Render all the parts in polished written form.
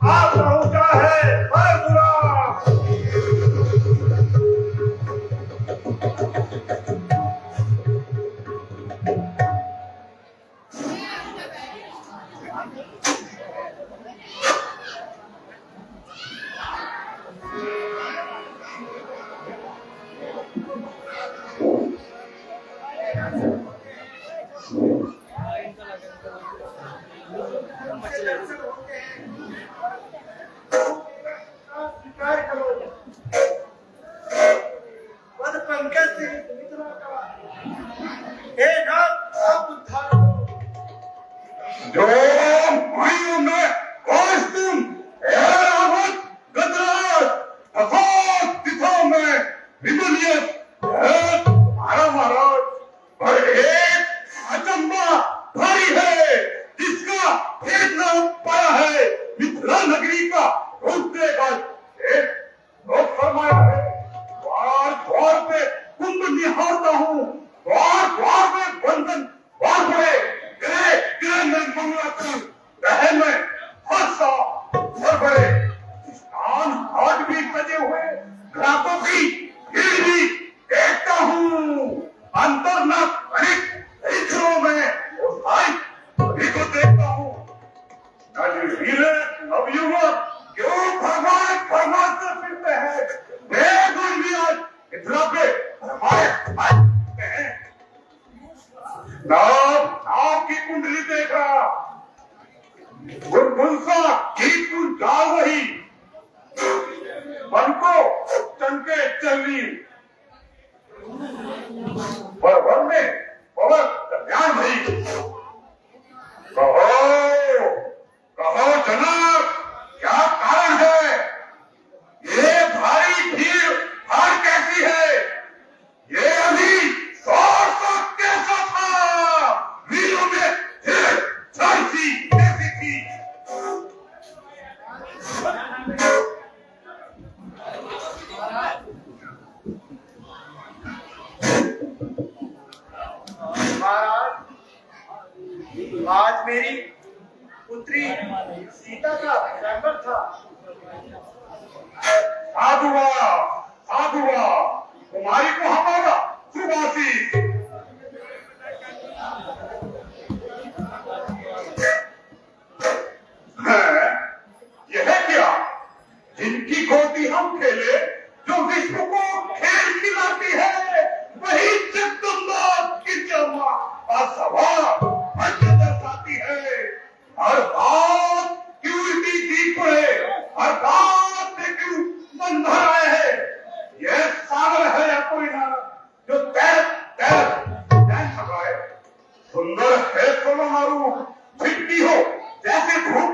आप पहुंचा है परशुराम। आज मेरी पुत्री सीता का स्वयंवर था। साधुआ कुमारी को हमारा सुवासी। यह क्या जिनकी गोदी हम खेले, जो विश्व को खेल खिलाती है, वही जगदम्बा की जमा असभा दर्शाती है। हर बात क्यों इतनी दीप पड़े, हर बात में क्यों मन भर आए है। यह सागर है या कोई नारा जो तैर सकाए। सुंदर है सोना मारू, छिटकी हो जैसे धूप,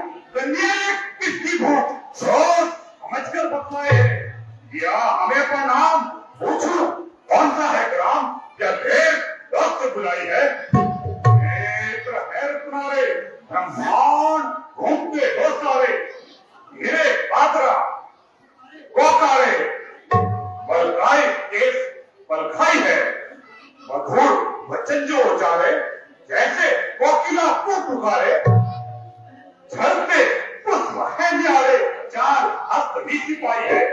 किसकी भूख सोच समझकर बतलाए है। या हमें पर नाम पूछू कौन सा है ग्राम, या देर दोस्त बुलाई है। तुम्हारे ब्रह्मांड घूमते हो सारे, हीरे पात्रा कोकारे, बलखाई केस बलखाई है। मधुर वचन जो उचारे, जैसे कोकिला को पुकारे। झरते पुष्प है न्यारे, चार हस्त भी सिपाही है।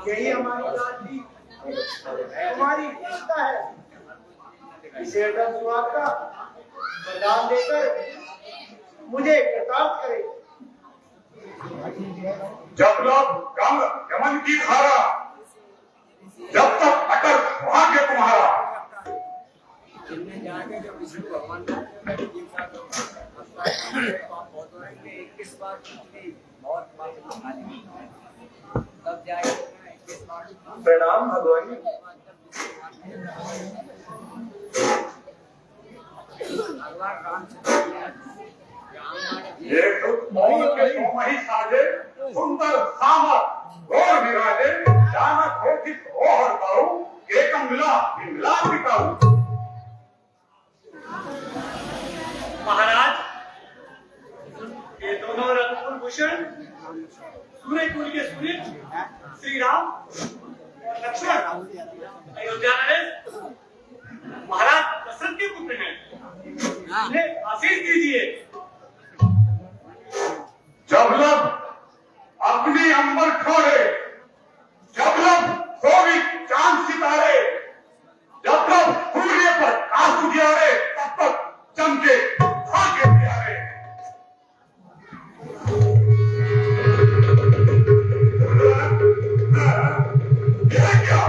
यही हमारी जाति हमारी इच्छा है। इसे सुहाग का वरदान देकर मुझे कृतार्थ करे। जब लोग गंग यमन की धारा, जब तक अटल भाग्य तुम्हारा। विष्णु भगवान प्रणाम भगवान। ये मही साजे सुंदर सामर गौर विराजे, जाना खोखित ओहर पाऊ, एकम मिला पिताऊ। महाराज, ये दोनों रत्न भूषण सूर्य कुल के सूर्य श्री राम और लक्ष्मण अयोध्या नरेश महाराज दशरथ के पुत्र हैं। इन्हें आशीष दीजिए। जब लोग अपनी अंबर छोड़े, जब लोग सोवी चांद सितारे, जब तक सूर्य पर आंसू गिरे, तब तक चमके भाग्य प्यारे। यह क्या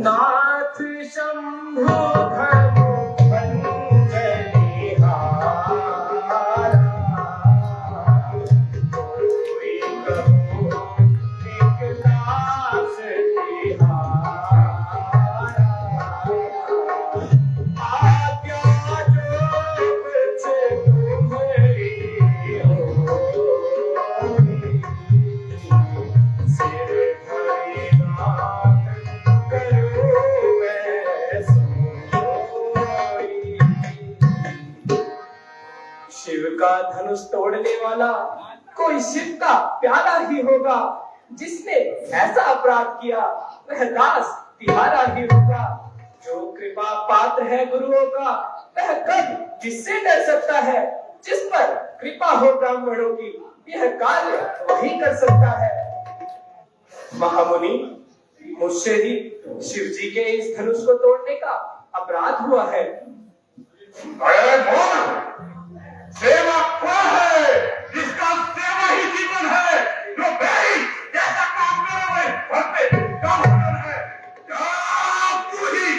नाथ शंभु धनु भंजनी हारा, कोई कहो एक दास तिहारा। आज्ञा जो कुछ तुम्हारी होई, सिर धरि नाथ करो मैं सोई। शिव का धनुष तोड़ने वाला कोई शिव का प्याला ही होगा। जिसने ऐसा अपराध किया वह दास तिहारा ही होगा। जो कृपा पात्र है गुरुओं का वह कब किससे डर सकता है। जिस पर कृपा हो ब्राह्मणों की यह कार्य वही कर सकता है। महामुनि, मुझसे ही शिव जी के इस धनुष को तोड़ने का अपराध हुआ है। अरे मोर, सेवा क्या है जिसका सेवा ही जीवन है। जो भाई जैसा काम करे वही भक्ति का भोजन है। क्या तू ही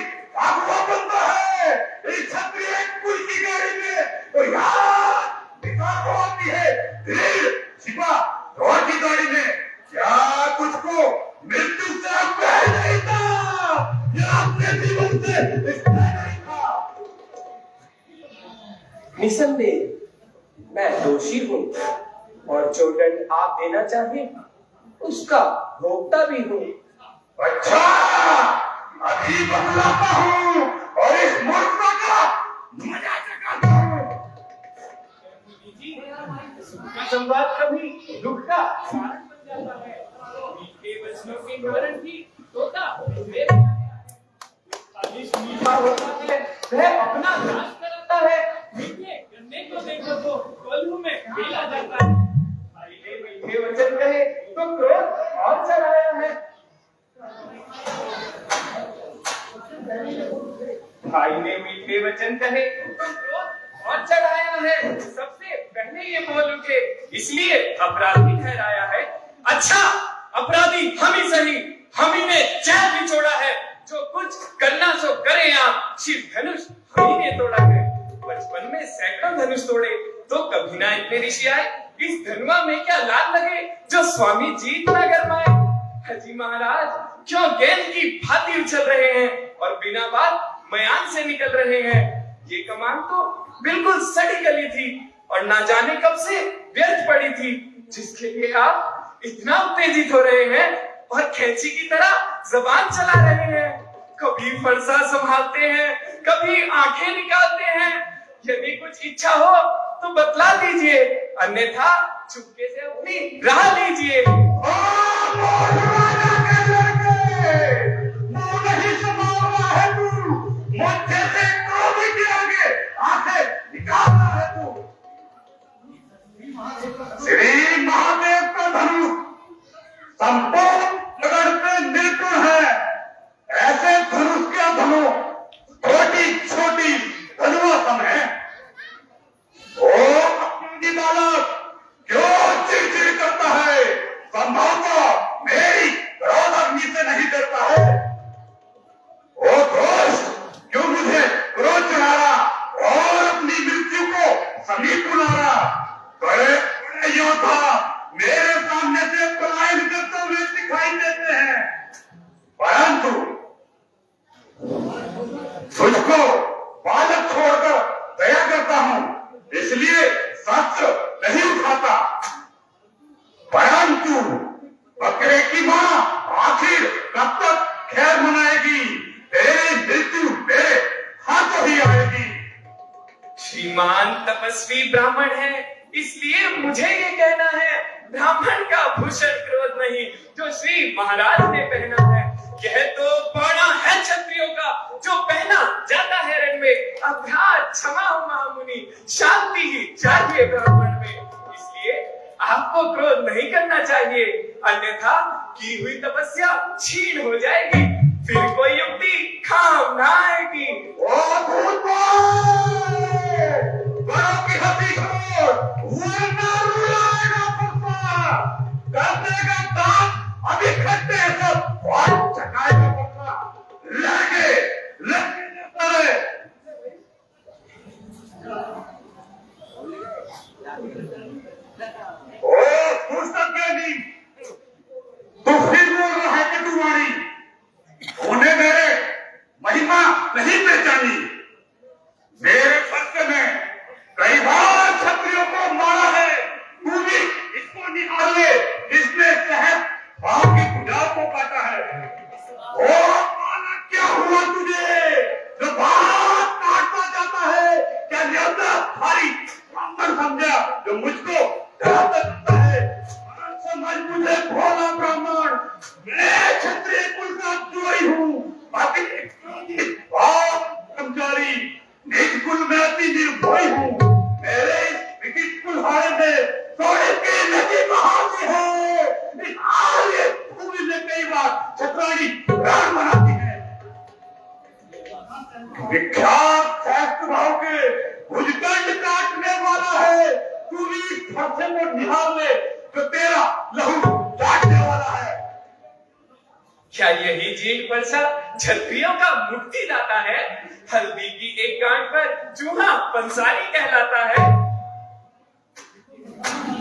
अगुआ बनता है इस क्षत्रिय कुल की गाड़ी में, तो यार दिखा को आती है दिल छिपा रोटी निसंदेह मैं दोषी हूँ और जो दंड आप देना चाहे उसका भोगता भी हूँ। अच्छा, अभी बतलाता हूँ और इस मूर्खता का मजा चखाता हूँ। संवाद कभी दुख का कारण बन जाता है। मीठे वचनों के कारण ही तोता मीठा होता है, वह अपना नाश कराता है। मीठे गन्ने को देखो तो कोल्हू में खेला जाता है। भाई ने मीठे वचन कहे तो क्रोध और चढ़ाया है। भाई ने मीठे वचन कहे तो क्रोध और चढ़ाया है। सबसे पहले ये बोल उठे, इसलिए अपराधी ठहराया है। अच्छा, अपराधी हम ही सही, हम ही ने चैन निचोड़ा है। जो कुछ करना सो करे आप, शिव धनुष हम ही ने तोड़ा है। बचपन में सैकड़ों धनुष तोड़े तो कभी ना इतने ऋषि आए। इस धनुआ में क्या लाल लगे जो स्वामी जी ना गरमाए। हाजी महाराज क्यों गेंद की भांति उछल रहे हैं और बिना बात मयान से निकल रहे हैं। ये कमान तो बिल्कुल सड़ी गली थी और ना जाने कब से व्यर्थ पड़ी थी, जिसके लिए आप इतना उत्तेजित हो रहे हैं और कैंची की तरह जबान चला रहे हैं। कभी फरसा संभालते हैं, कभी आंखें निकालते हैं। यदि कुछ इच्छा हो तो बतला दीजिए, अन्यथा चुपके से अपनी राह लीजिए। मुझसे से क्रोध के आगे आंखें निकालना है तू। श्री महादेव का धनुष संपूर्ण नगर पे निर्गुण है। ऐसे धनुष का धनु छोटी छोटी धनुआ सम है। ओ अपनी बालक क्यों चिड़चिड़ करता है? संभवतः मेरी क्रोध अग्नि से नहीं डरता है। ओ दोस्त, क्यों मुझे क्रोध चढ़ा रहा और अपनी मृत्यु को समीप बुला रहा? बड़े योद्धा मेरे सामने से पलायन करते हुए दिखाई देते हैं, परंतु तुझको बालक छोड़कर दया करता हूं, इसलिए शस्त्र नहीं उठाता। परंतु बकरे की मां आखिर कब तक खैर मनाएगी? तेरी मृत्यु मेरे हाथों ही आएगी। श्रीमान तपस्वी ब्राह्मण है, इसलिए मुझे ये कहना है, ब्राह्मण का भूषण क्रोध नहीं जो श्री महाराज ने पहना है। यह तो बड़ा है क्षत्रियों का जो पहना जाता है रण में। अपराध क्षमा हो महामुनि, शांति ही चाहिए ब्राह्मण में। इसलिए आपको क्रोध नहीं करना चाहिए, अन्यथा की हुई तपस्या छीन हो जाएगी, फिर कोई युक्ति काम ना आएगी। ओ बड़ों की हंसी छोड़, वरना रुलाएगा फुफा, कर देगा दांत अभी खट्टे सब और चकाएगा फुफा। लगे लगे ओ पुस्तक ज्ञानी, तू फिर बोल रहा है कि तू वाणी उन्हें मेरे महिमा नहीं पहचानी। मेरे फर्क में कई बार क्षत्रियों को मारा है, तू भी इसको निकाल ले, इसने शहर भाव की बुझाव को काटा है। ओ माना क्या हुआ तुझे जो बात काटता जाता है? क्या न्योता भारी ब्राह्मण समझा जो मुझको डराता जाता है? समझ मुझे भोला ब्राह्मण, मैं क्षत्रिय कुल का द्रोही हूँ, बाकी कर्मचारी निज कुल में अति निर्भय हूँ। मेरे इस विकिट कुल्हाड़े में सोने की नदी बहाती है। इस आर्य भूमि में कई बार छत्राणी प्राण बनाती है। विख्यात शास्त्र भाव के भुजदंड काटने वाला है, तू भी इस फरसे को निहार ले जो तेरा लहू चाटने वाला है। क्या यही जीठ परसा क्षत्रियों का मुक्ति दाता है? हल्दी की एक गांठ पर चूहा पंसारी कहलाता है।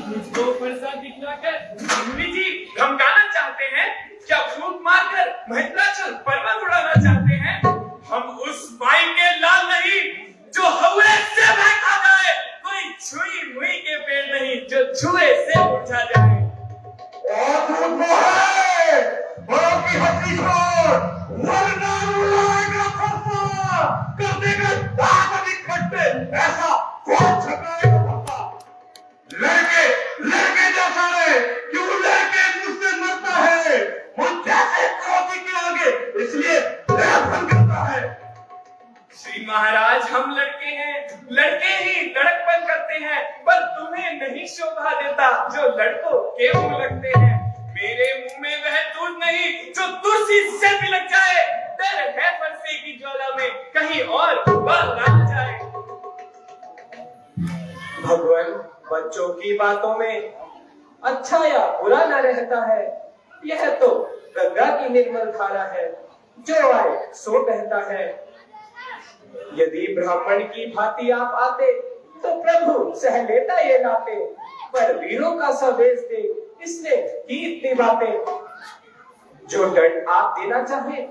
मुझको परसा दिखलाकर मुनि जी धमकाना चाहते हैं? क्या फूंक मारकर महिंद्राचल पर्वत उड़ाना चाहते हैं? हम उस बाई के लाल नहीं जो हवे से बहका जाए खुद वो है, बड़ों की हंसी छोड़, वरना रुलाएगा फरसा, कर देगा दांत अधिक खट्टे, ऐसा कौन छकाएगा फरसा। लड़के लड़के जैसा रे, क्यों लड़के मुझसे मरता है, मुझ जैसे क्रोधी के आगे, इसलिए लड़न करता है। श्री महाराज, हम लड़के हैं, लड़के ही लड़कपन करते हैं, पर तुम्हें नहीं शोभा देता जो लड़कों के मुंह लगते हैं। मेरे मुंह में वह दूध नहीं जो तुलसी से भी लग जाए, डर है फरसे की ज्वाला में कहीं और बाल ना जाए। भगवान, बच्चों की बातों में अच्छा या बुरा न रहता है, यह तो गंगा की निर्मल धारा है, जो आए सो बहता है। यदि ब्राह्मण की भांति आप आते तो प्रभु सह लेता ये नाते, पर वीरों का सवेश दे इसने की इतनी बातें। जो दंड आप देना चाहे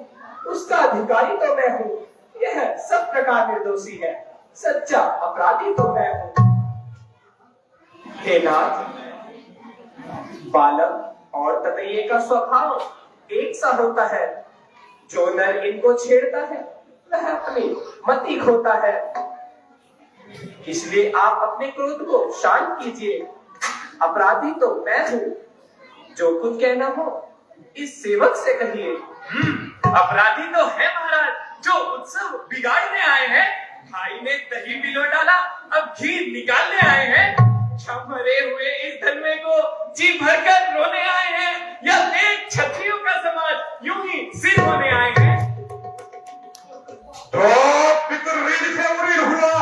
उसका अधिकारी तो मैं हूँ, यह सब प्रकार निर्दोषी है, सच्चा अपराधी तो मैं हूँ। हे नाथ, बालक और ततैये का स्वभाव एक सा होता है, जो नर इनको छेड़ता है वह अपनी मति खोता है। इसलिए आप अपने क्रोध को शांत कीजिए, अपराधी तो मैं हूँ, जो कुछ कहना हो इस सेवक से कहिए। अपराधी तो है महाराज, जो उत्सव बिगाड़ने आए हैं, भाई ने दही पिलो डाला, अब घी निकालने आए हैं। मरे हुए इस धनवे को जी भरकर रोने आए हैं, या देख क्षत्रियों का समाज यूं ही सिर होने आए हैं। तो पितर ऋण से ऋण हुआ,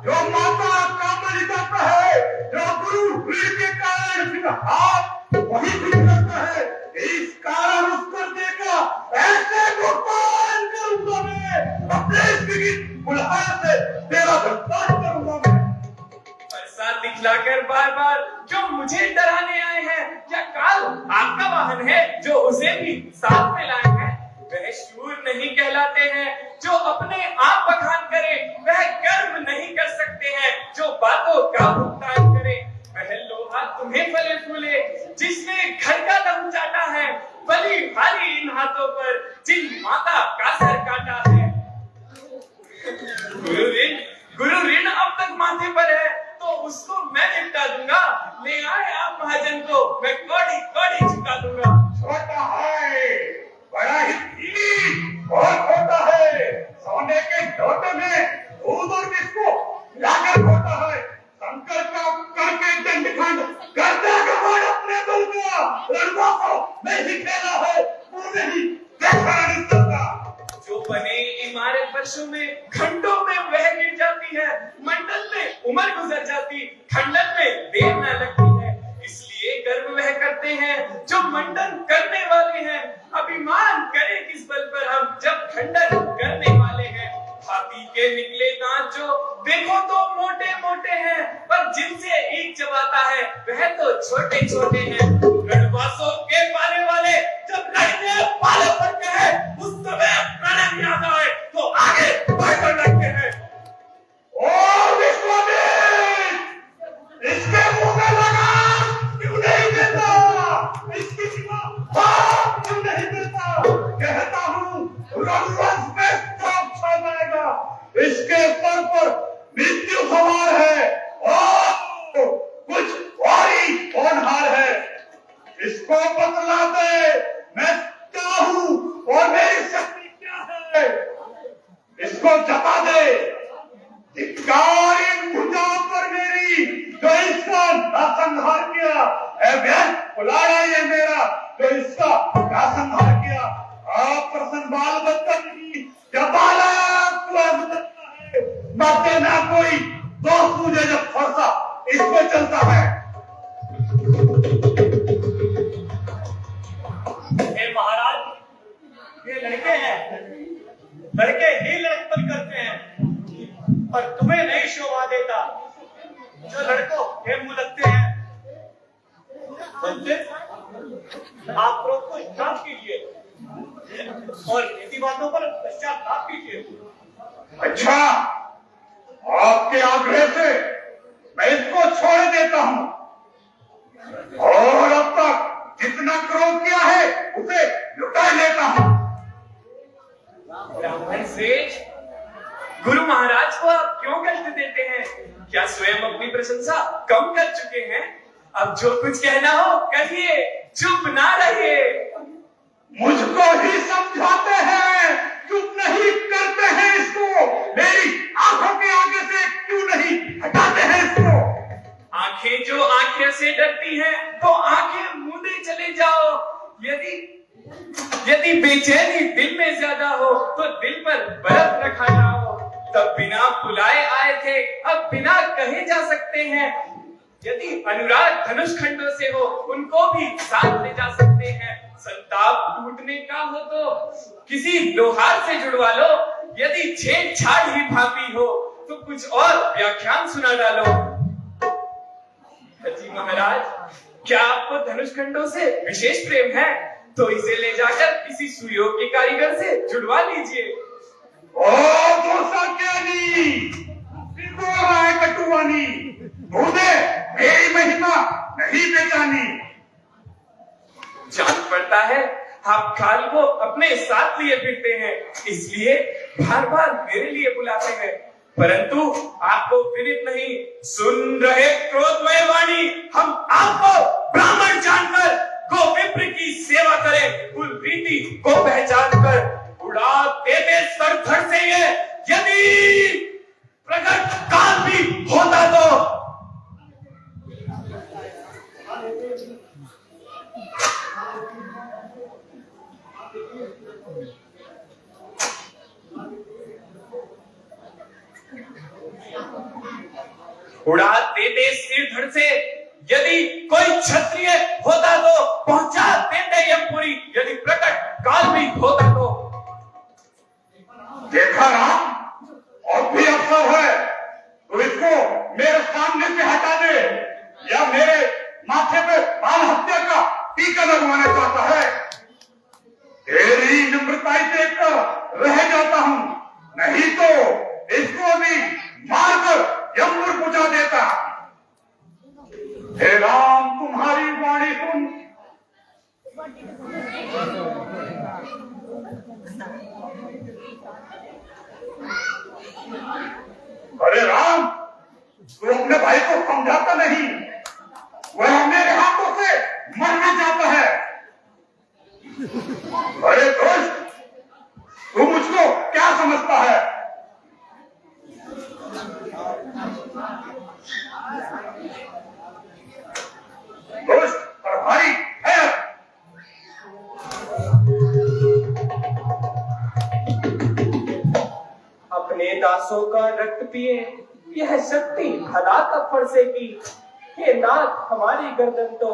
जो माता कामली जाता है, जो गुरु ऋण के कारण फिर हाथ वही करता है, इस कारण उस पर देगा ऐसे भुगतान करूंगा मैं, अपने बुलहार से तेरा भुगतान करूंगा मैं। प्रसाद दिखलाकर बार बार जो मुझे डराने आए हैं, क्या काल आपका वाहन है जो उसे भी साथ में लाए हैं? वह शूर नहीं कहलाते हैं जो अपने आप बखान करे, वह कर्म नहीं कर सकते हैं जो बातों का भुगतान करे। वह लोहा तुम्हें फले फूले जिसने घर का दम चाटा है, बलि भारी इन हाथों पर जिन माता का सर काटा है। गुरु ऋण अब तक माथे पर है तो उसको मैं निपटा दूंगा, ले आए आप महाजन को, मैं कौड़ी कौड़ी चुका दूंगा। छोटा है, बड़ा ही ठीक और खोटा है, सोने के लोटे में दूध और बिस्कुट लाकर खोटा है, शंकर का करके दंडखंड करते कमाल अपने दिल का, लड़कों को नहीं खेला है, तूने ही देखा नहीं सकता। जो बने इमारत वर्षों में घंटों में वह गिर जाती है, मंडल में उम्र गुजर जाती, खंडन में देर न लगती है। इसलिए गर्व वह करते हैं जो मंडन करने वाले हैं, अभिमान करे किस बल पर हम जब खंडन करने वाले हैं। हाथी के निकले दांत जो देखो तो मोटे मोटे हैं, पर जिनसे ईंट चबाता है वह तो छोटे छोटे हैं। रणवासों के पाले वाले जब लड़के पाले पड़ते हैं, उस समय प्रणय याद आए तो आगे बढ़कर लगते हैं। ओ विश्वामित्र, इसके मुंह में लगा क्यों नहीं देता, इसकी सिवा बात क्यों नहीं देता, कहता हूँ रघुवंश में सब छा जाएगा, इसके सर पर मृत्यु सवार है और कुछ और ही होनहार है। इसको बतला दे मैं क्या हूँ और मेरी शक्ति क्या है, इसको जता दे। धिक्कार इन भुजाओं पर मेरी जो इसका नरसंहार किया, पुलाड़ा ये मेरा जो इसका नरसंहार किया। आप प्रसन्न बाल बच्चा नहीं, जब बालक बदलता है बातें ना कोई दोस्त मुझे जब फरसा इस पे चलता है। हे महाराज, ये लड़के हैं, लड़के ही लड़कपन करते हैं, पर तुम्हें नहीं शोभा देता जो लड़कों के मुंह लगते हैं। आप क्रोध को शांत कीजिए और ऐसी बातों पर पश्चाताप कीजिए। अच्छा, आपके आग्रह से मैं इसको छोड़ देता हूं और अब तक जितना क्रोध किया है उसे लुटा लेता हूँ। ब्राह्मण श्रेष्ठ, गुरु महाराज को आप क्यों कष्ट देते हैं? क्या स्वयं अपनी प्रशंसा कम कर चुके हैं? अब जो कुछ कहना हो कहिए, चुप ना रहिए। मुझको ही समझाते हैं, चुप नहीं करते हैं इसको। मेरी आंखों के आगे से क्यों नहीं हटाते हैं इसको? आंखें जो आंखें से डरती हैं तो आंखें मूंदे चले जाओ। यदि बेचैनी दिल में ज्यादा हो तो दिल पर बर्फ रखा जाओ। तब बिना बुलाए आए थे, अब बिना कहे जा सकते हैं। यदि अनुराग धनुष खंडों से हो उनको भी साथ ले जा सकते हैं। संताप टूटने का हो तो किसी लोहार से जुड़वा लो। यदि छेड़छाड़ ही भापी हो तो कुछ और व्याख्यान सुना डालो। जी महाराज, क्या आपको धनुष खंडों से विशेष प्रेम है तो इसे ले जाकर किसी सुयोग के कारीगर से जुड़वा लीजिए। ओ ज्ञानी, कटुवानी, तूने मेरी महिमा नहीं पहचानी। जान पड़ता है आप काल को अपने साथ लिए फिरते हैं, इसलिए बार बार मेरे लिए बुलाते हैं। परंतु आपको विदित नहीं, सुन रहे क्रोधमय वाणी। हम आपको ब्राह्मण जानकर गोविप्र की सेवा करें, कुल रीति को पहचान कर उड़ा देते सर धड़ से ये। यदि प्रकट काल भी होता तो उड़ा देते सिर धड़ से। यदि कोई क्षत्रिय होता तो पहुंचा देते यमपुरी। यदि प्रकट काल भी होता तो। देखा राम, और भी अवसर है तो इसको मेरे सामने से हटा दे, या मेरे माथे पे बाल हत्या का टीका लगवाना चाहता है। तेरी निम्रता देखकर रह जाता हूं, नहीं तो इसको भी मारकर यमपुर पहुंचा देता। हे राम, तुम्हारी वाणी सुन। अरे राम, तू अपने भाई को समझाता नहीं, वह मेरे हाथों से मरना चाहता है। अरे दोस्त, तू मुझको क्या समझता है? दोस्त और भाई है। अपने दासों का रक्त पिए, यह शक्ति भला कब फरसे की। हे नाथ, हमारी गर्दन तो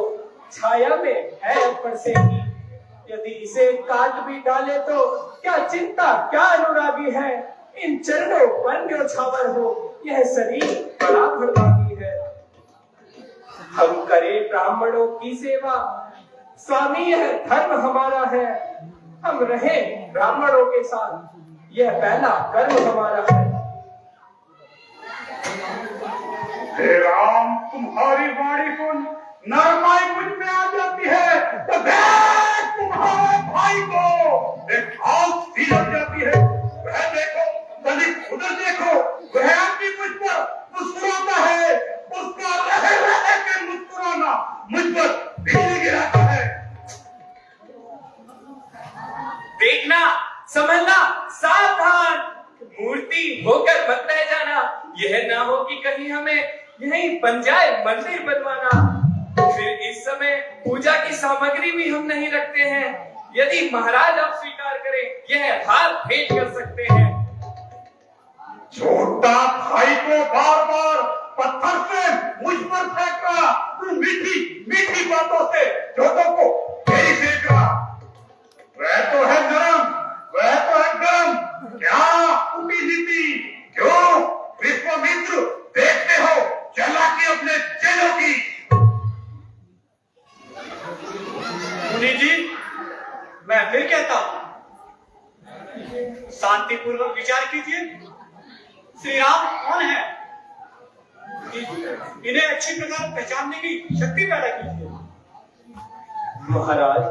छाया में है फरसे की। यदि इसे काट भी डाले तो क्या चिंता, क्या अनुरागी है। इन चरणों पर न्योछावर हो, यह शरीर बड़ा भरभागी है। हम करें ब्राह्मणों की सेवा, स्वामी यह धर्म हमारा है। हम रहें ब्राह्मणों के साथ, यह पहला कर्म हमारा है। हे राम, तुम्हारी वाणी सुन। नरमाई मुझ में आ जाती है तो देख तुम्हारे भाई को एक आंख सी लग जाती है। वह देखो, तनिक उधर देखो, वह अपनी मुझ पर मुस्कुराता है। उसका रह के मुस्कुराना मुझ पर बिजली गिराता है। देखना, समझना, सावधान, मूर्ति होकर मत रह जाना। यह ना हो कि कहीं हमें यहीं बन जाए मंदिर बनवाना। फिर इस समय पूजा की सामग्री भी हम नहीं रखते हैं। यदि महाराज आप स्वीकार करें, यह हार भेंट कर सकते हैं। छोटा भाई को बार बार पत्थर से मुझ पर फेंक रहा, तू मीठी मीठी बातों से छोटों को यही फेंक रहा। वह तो है नरम, वह तो है गरम। क्या उठी नीति, क्यों विश्वामित्र देखते हो चालाकी अपने चेलों की। मुनि जी, मैं फिर कहता हूं, शांतिपूर्वक विचार कीजिए। श्री राम कौन है, इन्हें अच्छी प्रकार पहचानने की शक्ति पैदा कीजिए। महाराज,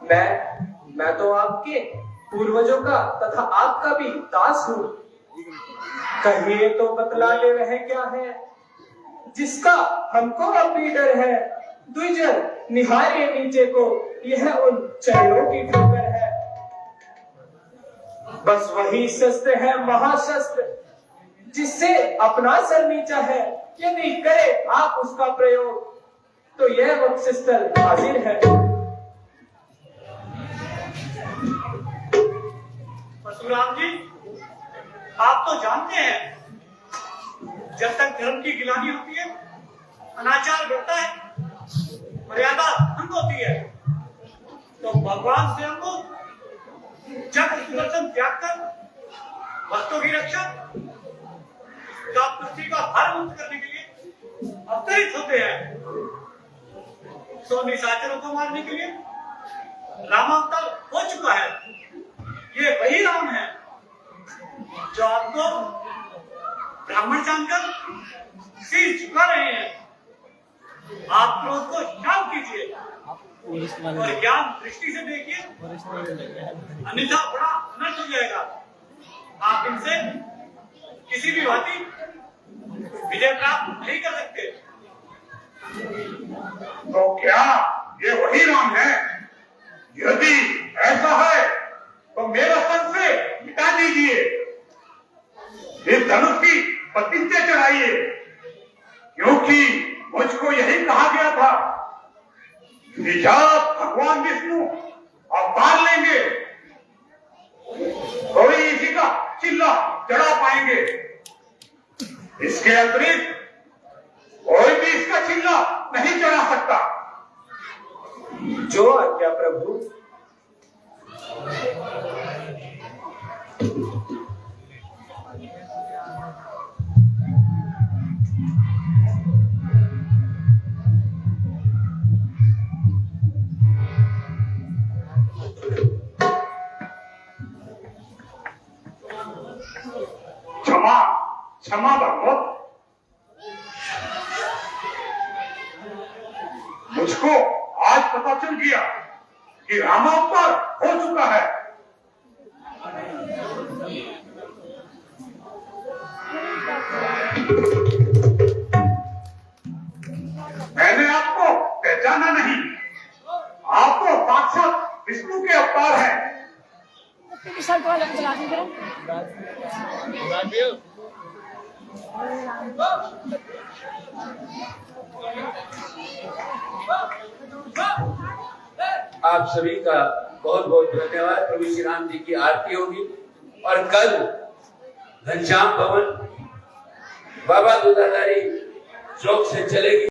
मैं तो आपके पूर्वजों का तथा आपका भी दास हूँ। कहिए तो बतला ले वह क्या है जिसका हमको अब भी डर है। द्विजन निहारे नीचे को, यह उन चरणों की ठोकर है। बस वही शस्त्र है महाशस्त्र, जिससे अपना सर नीचा है। यदि करे आप उसका प्रयोग तो यह वक्षस्थल हाजिर है। परशुराम जी, आप तो जानते हैं जब तक धर्म की गिलानी होती है, अनाचार बढ़ता है, मर्यादा भंग होती है, तो भगवान स्वयं को चक्र सुदर्शन त्याग कर भक्तों की रक्षा तथा पृथ्वी का भार मुक्त करने के लिए अवतरित होते हैं। सो निशाचरों को मारने के लिए रामावतार हो चुका है। ये वही राम है जो आपको ब्राह्मण जानकर सिर झुका रहे हैं। आप क्रोध को शांत कीजिए और ज्ञान दृष्टि से देखिए, अन्यथा बड़ा अनर्थ हो जाएगा। आप इनसे किसी भी भांति विजय प्राप्त नहीं कर सकते। तो क्या ये वही राम है? यदि ऐसा है तो मेरा संशय मिटा दीजिए, इस धनुष की प्रतिज्ञा चढ़ाइए, क्योंकि मुझको यही कहा गया था कि जब भगवान विष्णु अवतार लेंगे तो ही इसी का चिल्ला चढ़ा पाएंगे। इसके अतिरिक्त कोई भी इसका चिल्ला नहीं चढ़ा सकता। जो आज्ञा प्रभु। क्षमा क्षमा भगवत, मुझको आज पता चल गया कि रामावतार हो चुका है। मैंने आपको पहचाना नहीं, आप तो साक्षात विष्णु के अवतार हैं। आप सभी का बहुत बहुत धन्यवाद। प्रभु श्री राम जी की आरती होगी और कल घनश्याम भवन बाबा दूधाधारी चौक से चलेगी।